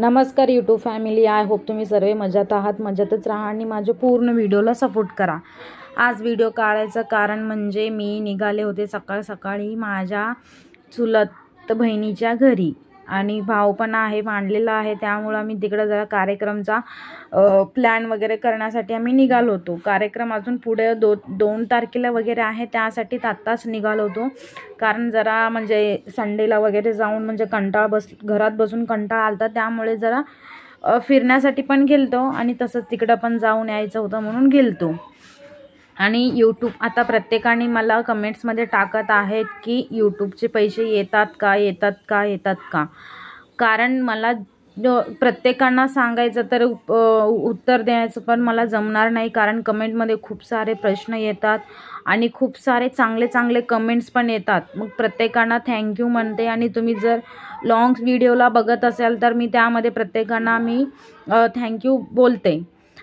नमस्कार YouTube family, I hope तुम्ही सर्व मजेत आहात, मजेतच राहा आणि माझ्या पूर्ण व्हिडिओला सपोर्ट करा। आज व्हिडिओ काढायचं कारण म्हणजे मी निघाले होते सकाळी माझ्या चुलत बहिणीच्या घरी आणि भाऊ पण आहे मांडलेला आहे, त्यामुळे आम्ही तिकडे जरा कार्यक्रमचा प्लॅन वगैरे करण्यासाठी आम्ही निघालो होतो। कार्यक्रम अजून पुढे 2 तारखेला वगैरे आहे, त्यासाठी आत्ताच निघालो होतो कारण जरा म्हणजे संडेला वगैरे जाऊन म्हणजे घरात बसून कंटाळा आलता, त्यामुळे जरा फिरण्यासाठी पण गेलतो आणि तसंच तिकडं पण जाऊन यायचं होतं म्हणून गेलतो। आणि यूट्यूब आता प्रत्येकाने मला कमेंट्समध्ये टाकत आहेत की यूट्यूबचे पैसे येतात का। कारण मला प्रत्येकांना सांगायचं तर उत्तर द्यायचं पण मला जमणार नाही, कारण कमेंटमध्ये खूप सारे प्रश्न येतात आणि खूप सारे चांगले कमेंट्स पण येतात। मग प्रत्येकांना थँक्यू म्हणते आणि तुम्ही जर लॉंग व्हिडिओला बघत असाल तर मी त्यामध्ये प्रत्येकांना मी थँक्यू बोलते।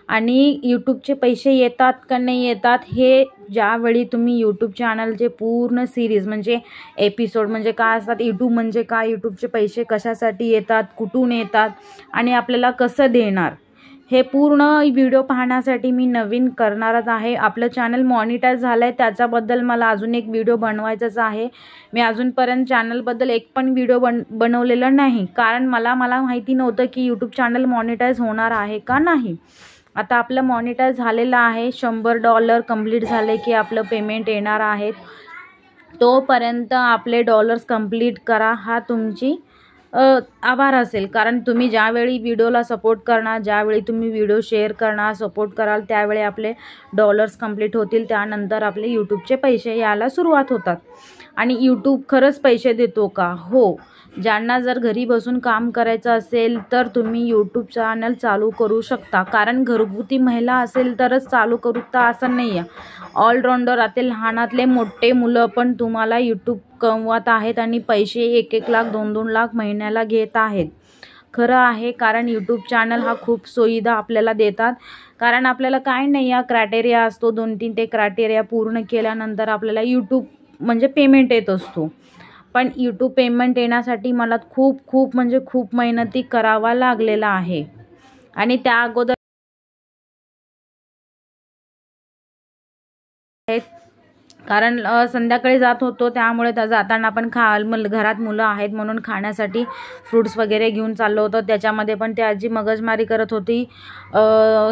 आणि यूट्यूबचे पैसे येतात का नाही येतात हे ज्यावेळी तुम्ही यूट्यूब चॅनलचे पूर्ण सिरीज म्हणजे एपिसोड म्हणजे काय असतात, यूट्यूब म्हणजे काय, यूट्यूबचे पैसे कशासाठी येतात, कुठून येतात आणि आपल्याला कसं देणार, हे पूर्ण व्हिडिओ पाहण्यासाठी मी नवीन करणारच आहे। आपलं चॅनल मॉनिटाईज झालं आहे, त्याच्याबद्दल मला अजून एक व्हिडिओ बनवायचाच आहे। मी अजूनपर्यंत चॅनलबद्दल एक पण व्हिडिओ बनवलेला नाही, कारण मला माहिती नव्हतं की यूट्यूब चॅनल मॉनिटाईज होणार आहे का नाही। आता आपलं मॉनिटाईज झालेलं आहे, $100 कंप्लीट झाले की आपलं पेमेंट येणार आहे। तोपर्यंत आपले डॉलर्स कंप्लीट करा, हा तुमची आभार असेल, कारण तुम्ही ज्यावेळी व्हिडिओला सपोर्ट करणार, ज्यावेळी तुम्ही व्हिडिओ शेअर करणार, सपोर्ट कराल, त्यावेळी आपले डॉलर्स कंप्लीट होतील, त्यानंतर आपले यूट्यूबचे पैसे यायला सुरुवात होतात। आणि यूट्यूब खरंच पैसे देतो का? हो, ज्यांना जर घरी बसून काम करायचं असेल तर तुम्ही यूट्यूब चॅनल चालू करू शकता, कारण घरगुती महिला असेल तरच चालू करू शकता असं नाही आहे। ऑलराऊंडर आता लहानातले मोठे मुलं पण तुम्हाला यूट्यूब कमवत आहेत आणि पैसे 1-1 लाख 2-2 लाख महिन्याला घेत आहेत। खरं आहे, कारण यूट्यूब चॅनल हा खूप सुविधा आपल्याला देतात, कारण आपल्याला काय नाही या क्रायटेरिया असतो 2-3 ते क्रायटेरिया पूर्ण केल्यानंतर आपल्याला यूट्यूब म्हणजे पेमेंट येत असतो। पण यूट्यूब पेमेंट येण्यासाठी मला खूप म्हणजे खूप मेहनती करावा लागलेला आहे आणि त्या अगोदर कारण संध्याकाळी जात होतो, त्यामुळे जाताना आपण घरात मुलं आहेत म्हणून खाण्यासाठी फ्रूट्स वगैरे घेऊन चाललो होतो। त्याच्यामध्ये पण ती आजी मगजमारी करत होती,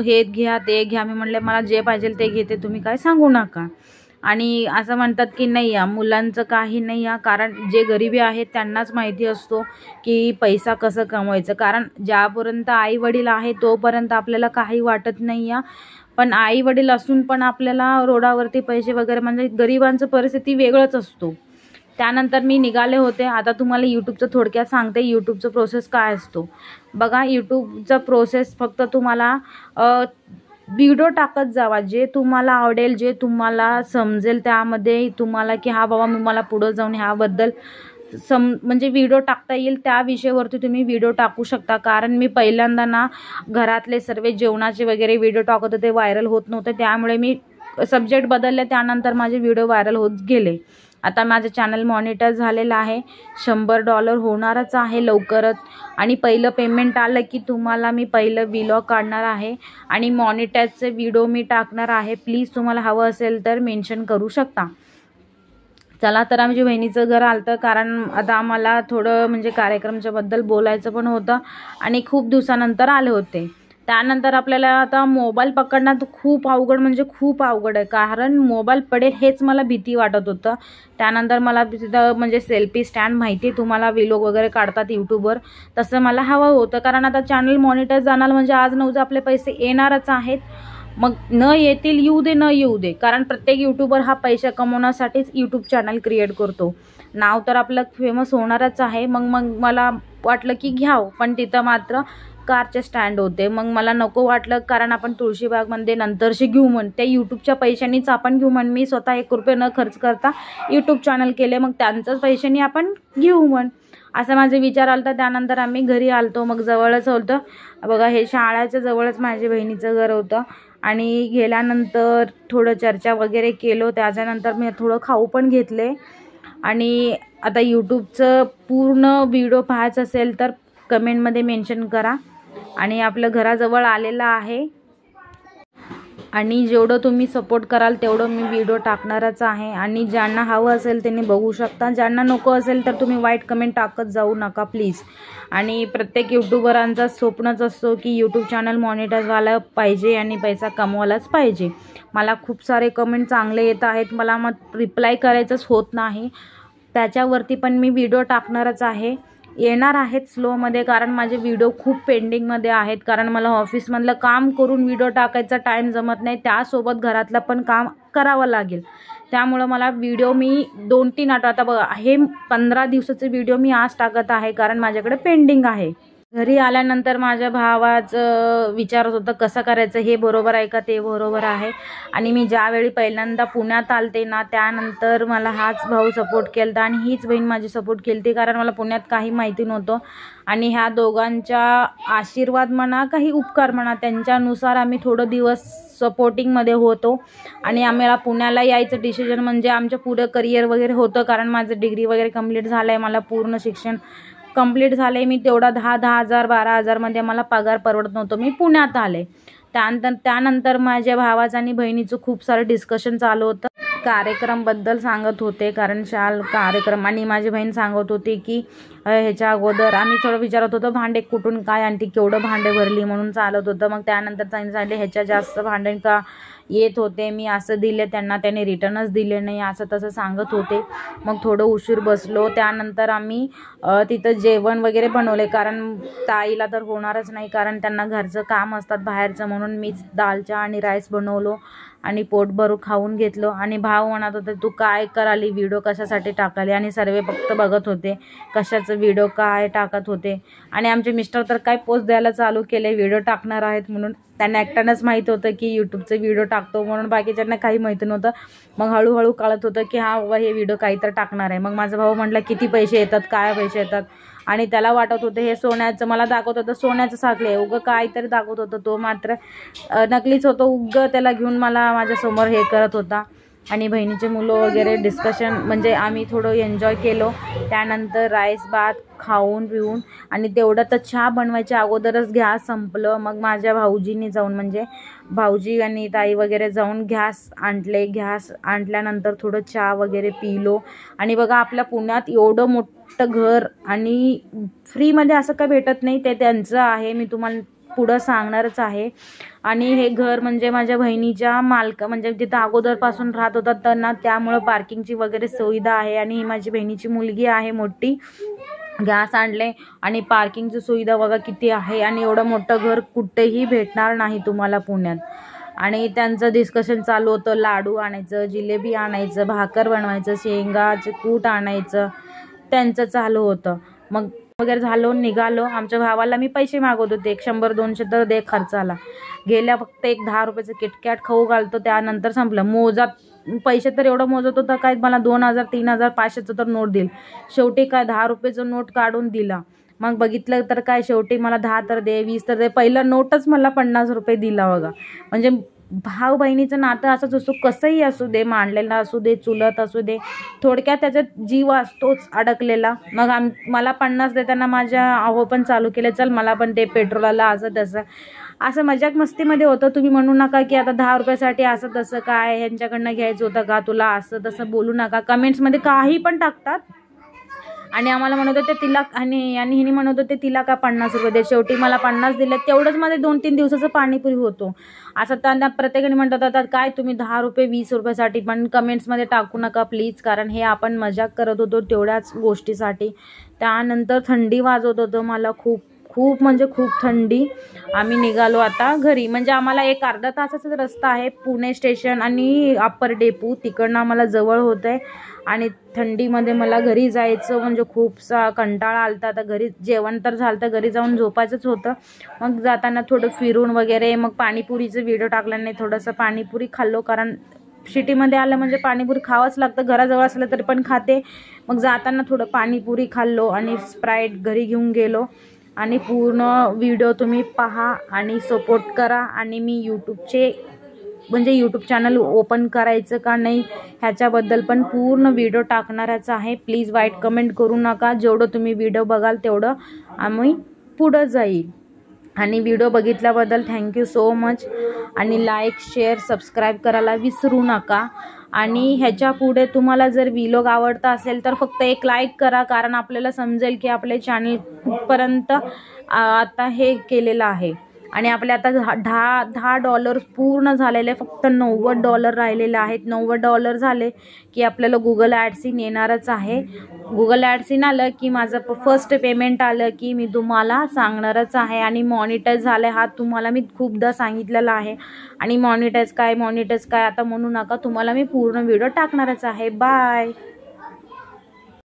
हे घ्या ते घ्या। मी म्हणले मला जे पाहिजे ते घेते, तुम्ही काय सांगू नका। आणि असं म्हणतात की नाही या मुलांचं काही नाही या, कारण जे गरिबी आहेत त्यांनाच माहिती असतो की पैसा कसं कमवायचं, कारण ज्यापर्यंत आई वडील आहे तोपर्यंत आपल्याला काही वाटत नाही या, पण आई वडील असून पण आपल्याला रोडावरती पैसे वगैरे म्हणजे गरिबांचं परिस्थिती वेगळंच असतो। त्यानंतर मी निघाले होते। आता तुम्हाला यूट्यूबचं थोडक्यात सांगते, यूट्यूबचं प्रोसेस काय असतो बघा। यूट्यूबचा प्रोसेस फक्त तुम्हाला व्हिडिओ टाकत जावा, जे तुम्हाला आवडेल, जे तुम्हाला समजेल, त्यामध्ये तुम्हाला की हा बाबा मला पुढं जाऊन ह्याबद्दल म्हणजे व्हिडिओ टाकता येईल त्या विषयावरती तुम्ही व्हिडिओ टाकू शकता। कारण मी पहिल्यांदा ना घरातले सर्व जेवणाचे वगैरे व्हिडिओ टाकत होते, व्हायरल होत नव्हते, त्यामुळे मी सब्जेक्ट बदलले, त्यानंतर माझे व्हिडिओ व्हायरल होत गेले। आता माझं चॅनल मॉनिटाईज झालेलं आहे, $100 होणारच आहे लवकरच। आणि पहिलं पेमेंट आलं की तुम्हाला मी पहिलं व्लॉग काढणार आहे आणि मॉनिटाईजचे व्हिडिओ मी टाकणार आहे। प्लीज तुम्हाला हवं असेल तर मेन्शन करू शकता। चला तर आमच्या बहिणीचं घर आलं, कारण आता आम्हाला थोडं म्हणजे कार्यक्रमच्या बद्दल बोलायचं पण होतं आणि खूप दिवसानंतर आले होते। त्यानंतर आपल्याला आता मोबाईल पकडणं खूप अवघड म्हणजे खूप अवघड आहे, कारण मोबाईल पडेल हेच मला भीती वाटत होतं। त्यानंतर मला तिथं म्हणजे सेल्फी स्टँड माहिती आहे तुम्हाला, व्लॉग वगैरे काढतात यूट्यूबवर, तसं मला हवं होतं, कारण आता चॅनल मॉनिटाईज जाणार म्हणजे आज न उद्या आपले पैसे येणारच आहेत। मग न येतील येऊ दे, न येऊ दे, कारण प्रत्येक यूट्यूबर हा पैसे कमवण्यासाठीच यूट्यूब चॅनल क्रिएट करतो, नाव तर आपलं फेमस होणारच आहे। मग मला वाटलं की घ्यावं, पण तिथं मात्र कारचे स्टँड होते, मग मला नको वाटलं, कारण आपण तुळशीबागमध्ये नंतरशी घेऊ म्हण, त्या यूट्यूबच्या पैशांनीच आपण घेऊ म्हण। मी स्वतः 1 रुपये न खर्च करता यूट्यूब चॅनल केले, मग त्यांच्याच पैशांनी आपण घेऊ म्हण, असं माझे विचार आलता। त्यानंतर आम्ही घरी आलतो, मग जवळच होतं बघा, हे शाळेच्या जवळच माझ्या बहिणीचं घर होतं। आणि गेल्यानंतर थोडं चर्चा वगैरे केलो, त्याच्यानंतर मी थोडं खाऊ पण घेतले। आणि आता यूट्यूबचं पूर्ण व्हिडिओ पाहायचं असेल तर कमेंटमध्ये मेन्शन करा. आणि आपलं घराजवळ आलेलं आहे आणि जेवढं तुम्ही सपोर्ट कराल तेवढं मी व्हिडिओ टाकणारच आहे. आणि ज्यांना हवं असेल त्यांनी बघू शकता, ज्यांना नको असेल तर तुम्ही वाईट कमेंट टाकत जाऊ नका प्लीज. आणि प्रत्येक यूट्यूबरांचा स्वप्नच असतो की यूट्यूब चॅनल मॉनिटाईज व्हायला पाहिजे आणि पैसा कमवायलाच पाहिजे. मला खूप सारे कमेंट चांगले येत आहेत, मला मग रिप्लाय करायचंच होत नाही. त्याच्यावरती पण मी व्हिडिओ टाकणारच आहे, येणार आहेत स्लोमध्ये, कारण माझे व्हिडिओ खूप पेंडिंगमध्ये आहेत. कारण मला ऑफिसमधलं काम करून व्हिडिओ टाकायचा टाईम जमत नाही, त्यासोबत घरातलं पण काम करावं लागेल. त्यामुळं मला व्हिडिओ मी 2-3 आठवडे, आता बघा हे 15 दिवसाचे व्हिडिओ मी आज टाकत आहे कारण माझ्याकडे पेंडिंग आहे. घरी आल्यानंतर माझ्या भावाचं विचारत होतं कसं करायचं, हे बरोबर आहे का ते बरोबर आहे. आणि मी ज्यावेळी पहिल्यांदा पुण्यात आलते ना, त्यानंतर मला हाच भाऊ सपोर्ट केला आणि हीच बहीण माझी सपोर्ट केली, कारण मला पुण्यात काही माहिती नव्हतं. आणि ह्या दोघांच्या आशीर्वाद म्हणा काही उपकार म्हणा, त्यांच्यानुसार आम्ही थोडं दिवस सपोर्टिंगमध्ये होतो. आणि आम्हाला पुण्याला यायचं डिसिजन म्हणजे आमचं पुढं करिअर वगैरे होतं, कारण माझं डिग्री वगैरे कंप्लीट झालं आहे, मला पूर्ण शिक्षण कंप्लीट झाले. मी तेवढा 10,000 12,000मध्ये मला पगार परवडत नव्हतं, मी पुण्यात आले. त्यानंतर माझ्या भावाचं आणि बहिणीचं खूप सारं डिस्कशन चालू होतं, कार्यक्रमबद्दल सांगत होते, कारण कार्यक्रम. आणि माझी बहीण सांगत होती की ह्याच्या अगोदर आम्ही थोडं विचारत होतो भांडे कुठून काय आणते, केवढं भांडे भरली म्हणून चालत होतं. मग त्यानंतर त्यांनी सांगितले ह्याच्या जास्त भांडे का येत होते, मी असं दिले त्यांना, त्याने रिटर्नच दिले नाही, असं तसं सांगत होते. मग थोडं उशीर बसलो. त्यानंतर आम्ही तिथं जेवण वगैरे बनवले, कारण ताईला तर होणारच नाही, कारण त्यांना घरचं काम असतात बाहेरचं. म्हणून मीच दालचा आणि राईस बनवलो आणि पोटभर खाऊन घेतलो. आणि भाव म्हणत होते तू काय कराली, व्हिडिओ कशासाठी टाकाली, आणि सर्व फक्त बघत होते कशाचं व्हिडिओ काय टाकत होते. आणि आमचे मिस्टर तर काय पोस्ट द्यायला चालू केले व्हिडिओ टाकणार आहेत म्हणून. त्यांना एकट्यानंच माहीत होतं की यूट्यूबचे व्हिडिओ टाकतो म्हणून, बाकीच्यांना काही माहिती नव्हतं. मग हळूहळू कळत होतं की हा बाबा हे व्हिडिओ काहीतरी टाकणार आहे. मग माझा भाऊ म्हटला किती पैसे येतात, काय पैसे येतात. आणि त्याला वाटत होतं हे सोन्याचं, मला दाखवत होतं सोन्याचं साखळे, उगं काहीतरी दाखवत होतं, तो मात्र नकलीच होतं. उगं त्याला घेऊन मला माझ्यासमोर हे करत होता. आणि बहिणीचे मुलं वगैरे डिस्कशन म्हणजे आम्ही थोडं एन्जॉय केलो. त्यानंतर राईस भात खाऊन पिऊन, आणि तेवढं तर चहा बनवायच्या अगोदरच गॅस संपलं. मग माझ्या भाऊजींनी जाऊन, म्हणजे भाऊजी आणि ताई वगैरे जाऊन गॅस आणल्यानंतर थोडं चहा वगैरे पिलो. आणि बघा आपल्या पुण्यात एवढं मोठं घर आणि फ्रीमध्ये असं काय भेटत नाही, ते त्यांचं आहे, मी तुम्हाला पुढं सांगणारच आहे. आणि हे घर म्हणजे माझ्या बहिणीच्या म्हणजे जिथं अगोदरपासून राहत होतात त्यांना, त्यामुळं पार्किंगची वगैरे सुविधा आहे. आणि ही माझी बहिणीची मुलगी आहे मोठी. गॅस आणले आणि पार्किंगची सुविधा बघा किती आहे. आणि एवढं मोठं घर कुठेही भेटणार नाही तुम्हाला पुण्यात. आणि त्यांचं डिस्कशन चालू होतं, लाडू आणायचं, जिलेबी आणायचं, भाकर बनवायचं, शेंगाचं कूट आणायचं, त्यांचं चालू होतं. मग वगैरे झालो, निघालो. आमच्या भावाला मी पैसे मागवत होते, 100-200 तर दे खर्चाला. गेल्या फक्त एक 10 रुपयाचं किटकॅट खाऊ घालतो, त्यानंतर संपलं. पैसे तर एवढं मोजत होतं काय मला 2,000 3,000 500चं तर नोट देईल. शेवटी काय 10 रुपयाचं नोट काढून दिला. मग बघितलं तर काय शेवटी मला 10 तर दे, 20 तर दे, पहिलं नोटच मला 50 रुपये दिला बघा. म्हणजे भाऊ बहिणीचं नातं असंच असो, कसंही असू दे, मांडलेलं असू दे, चुलत असू दे, थोडक्यात त्याच्यात जीव असतोच अडकलेला. मग मला 50 देताना माझ्या आहो पण चालू केले, चल मला पण ते पेट्रोलला असं तसं, असं मजाक मस्तीमध्ये होतं. तुम्ही म्हणू नका की आता 10 रुपयासाठी असं तसं काय ह्यांच्याकडनं घ्यायचं होतं का तुला, असं तसं बोलू नका. कमेंट्समध्ये काही पण टाकतात. आणि आम्हाला म्हणत होते तिला, आणि हिने म्हणत होते तिला का 50 रुपये दे. शेवटी मला 50 दिले, तेवढंच मध्ये 2-3 दिवसाचं पाणीपुरी होतो. असं त्यांना प्रत्येकाने म्हणत होतात काय तुम्ही 10 रुपये 20 रुपयासाठी. पण कमेंट्समध्ये टाकू नका प्लीज, कारण हे आपण मजाक करत होतो तेवढ्याच गोष्टीसाठी. त्यानंतर थंडी वाजत होतं मला खूप म्हणजे खूप थंडी. आम्ही निघालो आता घरी. म्हणजे आम्हाला एक अर्धा तासाचा रस्ता आहे पुणे स्टेशन आणि अप्पर डेपो, तिकडनं आम्हाला जवळ होतं आहे. आणि थंडीमध्ये मला घरी जायचं म्हणजे खूपसा कंटाळा आलता. आता घरी जेवण तर झालं तर घरी जाऊन झोपायचंच होतं. मग जाताना थोडं फिरून वगैरे, मग पाणीपुरीचं व्हिडिओ टाकल्याने थोडंसं पाणीपुरी खाल्लो, कारण सिटीमध्ये आलं म्हणजे पाणीपुरी खावंच लागतं. घराजवळ असलं तरी पण खाते. मग जाताना थोडं पाणीपुरी खाल्लो आणि स्प्राईट घरी घेऊन गेलो. आणि पूर्ण व्हिडिओ तुम्ही पहा आणि सपोर्ट करा. आणि मी यूट्यूब चॅनल ओपन करायचं का नाही ह्याच्याबद्दल पण पूर्ण व्हिडिओ टाकणारच आहे. प्लीज वाईट कमेंट करू नका. जेवढं तुम्ही व्हिडिओ बघाल तेवढं आम्ही पुढं जाईल. आणि व्हिडिओ बघितल्याबद्दल थँक्यू सो मच. आणि लाईक शेअर सबस्क्राईब करायला विसरू नका. आणि ह्याच्या पुढे तुम्हाला जर व्लॉग आवडता असेल तर फक्त एक लाईक करा, कारण आपल्याला समजेल की आपले चॅनल कुठपर्यंत आता हे केलेलं आहे. आणि आपले आता $10 पूर्ण झालेले, फक्त $90 राहिलेले आहेत. $90 झाले की आपल्याला गुगल ॲड्सिन येणारच आहे. गुगल ॲड्सिन आलं की माझं फर्स्ट पेमेंट आलं की मी तुम्हाला सांगणारच आहे. आणि मॉनिटाईज झालं हा तुम्हाला मी खूपदा सांगितलेला आहे. आणि मॉनिटाईज काय आता म्हणू नका, तुम्हाला मी पूर्ण व्हिडिओ टाकणारच आहे. बाय.